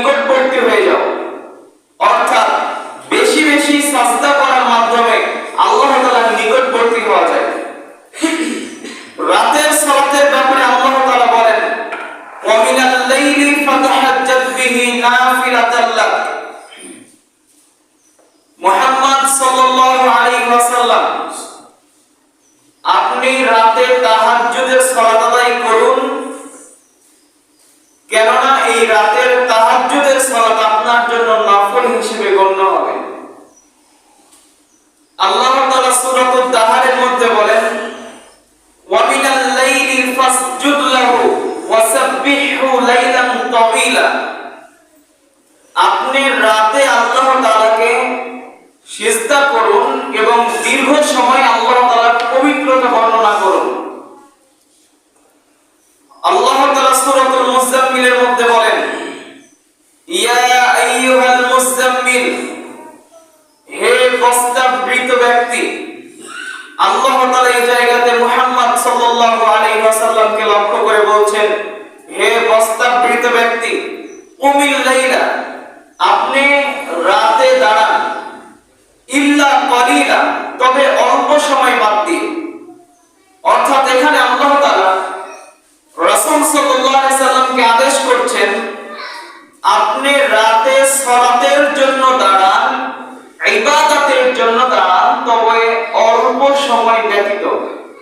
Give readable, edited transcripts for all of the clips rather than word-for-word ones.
নিকটবর্তী হয়ে যাও, অর্থাৎ বেশি বেশি সাজদা করার মাধ্যমে আল্লাহ তাআলার নিকটবর্তী হওয়া যায়। রাতের সালাতের ব্যাপারে আল্লাহ তাআলা বলেন, ওয়া মিনাল লাইলি ফাতাহাজ্জাত বিহি নাফিলাতাল লাক। মুহাম্মদ সাল্লাল্লাহু আলাইহি ওয়াসাল্লাম, আপনি রাতে তাহাজ্জুদের সালাত আদায় করুন, কেননা এই রাতের তাহাজ্জুদের সালাত আপনার জন্য নফল হিসেবে গণ্য হবে। আল্লাহ তাআলা সূরাতুদ দাহরের মধ্যে বলেন, ওয়া মিনাল লাইলি ফাসজুদ লাহু ওয়াসাব্বিহু লাইলান তাওয়িলা। আপনি রাতে আল্লাহ তাআলাকে সিজদা করুন এবং দীর্ঘ সময় আল্লাহ তাআলার পবিত্রতা বর্ণনা করুন। আল্লাহ তাআলা সূরাতুল মুজাম্মিলের মধ্যে বলেন, ইয়া আইয়ুহাল মুজাম্মিল, হে প্রস্তাবৃত ব্যক্তি। আল্লাহ তাআলা এই জায়গাতে মুহাম্মদ সাল্লাল্লাহু আলাইহি ওয়াসাল্লামকে লক্ষ্য করে বলছেন, হে প্রস্তাবৃত ব্যক্তি, কুমিল লাইলা, আপনি রাতে দাঁড়ান, ইল্লা কলিলা, তবে অল্প সময় বাদ দিয়ে। অর্থাৎ এখানে আল্লাহ তাআলা রাসূল সাল্লাল্লাহু আলাইহি সাল্লামকে আদেশ করছেন, আপনি রাতে সালাতের জন্য দাঁড়ান, ইবাদতের জন্য দাঁড়ান, তবে অল্প সময় ব্যতীত।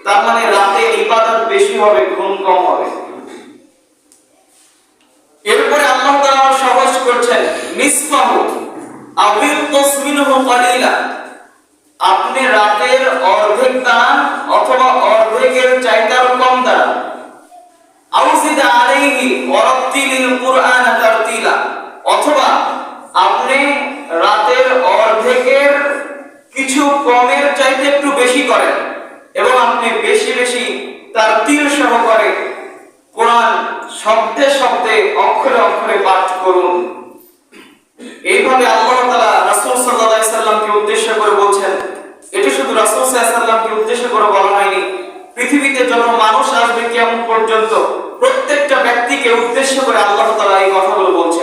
তার মানে রাতে ইবাদত বেশি হবে, ঘুম কম হবে। এরপরে আল্লাহ তাআলা সহজ করছেন, নিসফাহু আও ইনকুস মিনহু কলিলা, আপনি রাতের অর্ধেক দাঁড়ান অথবা অর্ধেকের চাইতে কম দাঁড়ান। আউজিদ আলাইহি ওয়ারাতিলিল কুরআন তারতিলা, অথবা আপনি রাতের অর্ধেকের কিছু কমের চাইতে একটু বেশি করেন এবং আপনি বেশি বেশি তারতিল সহকারে কোরআন শব্দে শব্দে অক্ষরে অক্ষরে পাঠ করুন। এইভাবে আল্লাহ তাআলা রাসূল সাল্লাল্লাহু আলাইহি সাল্লামকে উদ্দেশ্য করে বলছেন। এটি শুধু রাসূল সাল্লাল্লাহু আলাইহি সাল্লামকে উদ্দেশ্য করে বলা হয়নি, পৃথিবীতে যত মানুষ আসবে কিয়ামত পর্যন্ত প্রত্যেকটা ব্যক্তিকে উদ্দেশ্য করে আল্লাহ তাআলা এই কথাগুলো বলছেন।